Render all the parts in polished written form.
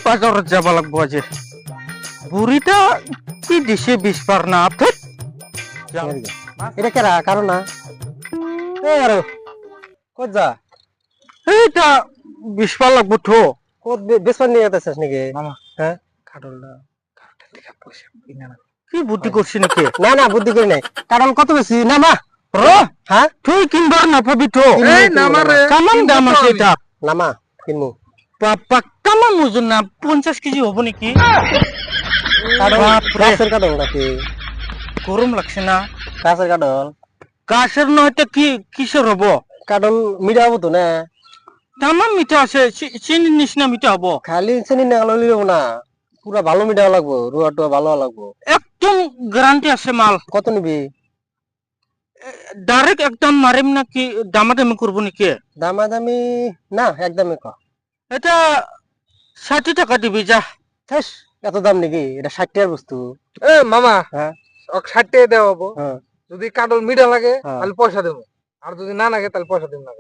বাজারত যাব লাগবো আজি বুড়িটা কি দিছে 20 পার না ফেট এটা কেরা কারণ না আর কত যা এইটা 20 পার লাগবো তো কত বেসন নিয়ে যেতেছিস নাকি মামা হ্যাঁ কাটলটা টাকা পয়সা কিনা না কি বুদ্ধি করছিস নাকি না না বুদ্ধি করি নাই কারণ কত বেশি না মা র হ্যাঁ তুই কিনবার না পাবি তো এই না মারে কেমন দাম আছে এটা না মা কিনবো বাবা কেমন ওজন না 50 কেজি হবো নাকি কারণ বাপরে। গাছের কাঠল নাকি গরম লাগছে না গাছের কাঠল গাছের নয়তো কি কিসের হবো কাঠল মিঠা হবো তো না তামাম মিঠা আছে চিনি নিচিনা মিঠা হবো খালি চিনি না হলে লিব না পুরা ভালো মিঠা লাগবো রুয়া টুয়া ভালো লাগবো একদম গ্যারান্টি আছে মাল কত নিবি ডাইরেক্ট একদম মারিম নাকি দামাদামি করবো নাকি দামাদামি না একদমই ক এটা 60 টাকা দিবি যা ঠেস এত দাম নাকি এটা 60 টাকার বস্তু এ মামা হ্যাঁ 60 টাকা দেওয়া হবো হ্যাঁ যদি কাটল মিঠা লাগে হ্যাঁ। তাহলে পয়সা দেবো আর যদি না লাগে তাহলে পয়সা দেবো না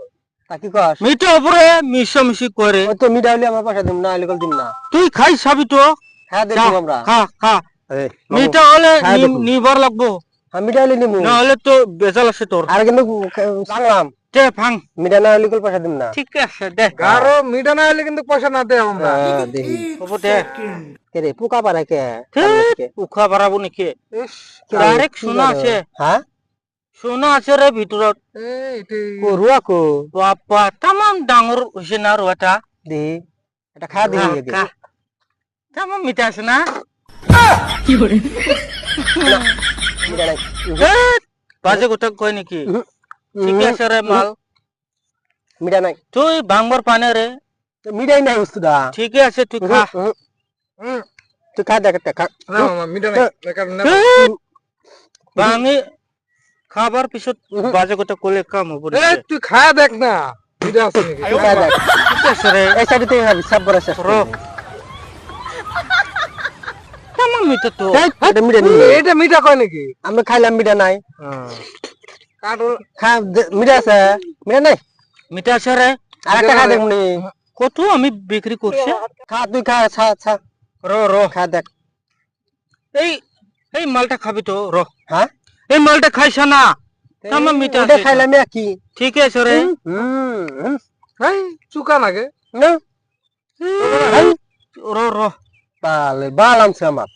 তা কি কস মিঠা উপরে মিশামিশি করে ওই তো মিঠা হলে আমার পয়সা দিম না হলে দিম না তুই খাই খাবি তো হ্যাঁ যা, দেখবো আমরা খা খা এই, মিঠা হলে হ্যাঁ, দেখবো। নিবার লাগবো হ্যাঁ মিঠা হলে নিমু না হলে তো বেজাল আছে তোর আর কিন্তু জানলাম দে ভাঙ মিঠা না হলে পয়সা দিম না ঠিক আছে দে কারো মিঠা না হলে কিন্তু পয়সা না দেয় আমরা হ্যাঁ, দেখি হবো দে কে রে পোকা পারে কে উখা বাড়াবো নাকি ইস, ডাইরেক্ট সোনা আছে হ্যাঁ সোনা আছে রে ভিতৰত এটাই কো রুয়া কো বাপা তামাম ডাঙৰ হৈছে না রুৱাটা দি এটা খা দি দি তামাম মিঠা আছে না মিঠা নাই বাজে কথা কয় নেকি ঠিকে আছে রে মাল মিঠা নাই তুই ভাঙবার পানে রে মিঠাই নাই বস্তুটা ঠিকে আছে তুই খা তুই খা দেখ খা না মামা মিঠা নাই কারণ না ভাঙি খাবার পিছত বাজে কথা কলে কাম হব এ তুই খা দেখ না মিঠা আছে নাকি তুই খা দেখ ঠিক আছে রে এই সাইডে তুই খাবি সব বড় শেষ রো। তামাম মিঠা তো এটা মিঠা নেই এটা মিঠা কয় নাকি আমরা খাইলাম মিঠা নাই কাটল খা মিঠা আছে মিঠা নাই মিঠা আছে রে আর একটা খা দেখ নি কত আমি বিক্রি করছি খা তুই খা ছা ছা র র খা দেখ এই এই মালটা খাবি তো র হ্যাঁ এই মালটা খাইছ না তামাম মিঠা ওটা আছে খাইলাম কি ঠিক আছে রে এই চুকা নাগে না র র বালে বাল আমছে আমার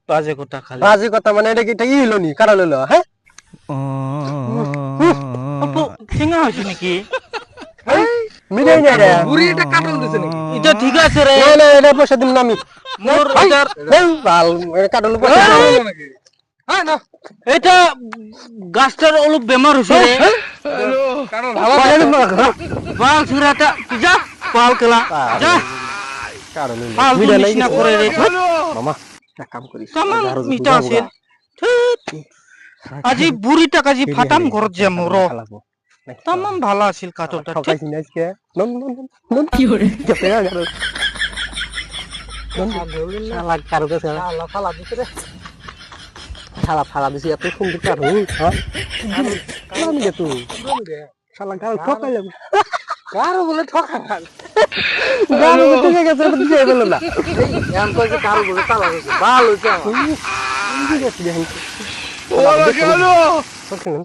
বাজে কথা খালি বাজি কথা মানে এটা কি এটা ই হলো নি কারা লইলো হ্যাঁ আপু চিঙা হয়েছে নাকি মিঠাই নাই রে বুড়ি এটা কাটল দিছে নাকি এটা ঠিক আছে রে না না এটা পয়সা দিম না আমি মোর এটার এই বাল কাটল পয়সা দিম না। নাকি হ্যাঁ না এটা গাছটার অলপ বেমার হয়েছে রে কারণ পয়সা দিম না। বাল ছুরাটা যা পাল কেলা যা কারণ নেই। পাল মিঠা নাই নিচিনা কিছু। করে রে মামা এক কাম করিস তামাম ঝাড়ু ঝাড়ু মিঠা বুঝাবো আছে না। আজি বুড়ি টাকা জি ফাটাম ঘরত যাম র খালাবো। নাকি তামাম ভালো আছিল কাটলটা ঠিক ঠকাইছি না আজকে নন নন নন কি করে গেছে গা গেল শালা কারো কাছে আল্লাহ ফালা দিছে রে শালা ফালা দিছি এত সুন্দর কারো হ্যাঁ আমি গে তুই শালা কারো ঠকাইলাম কারো বলে ঠকা গানো ঠিক আছে এটা দিতে বলল না এমন কইছে কারো বলে চালা গেছে ভালো হইছে আমার ঠিক আছে দেখেন ওরা গেল শুনুন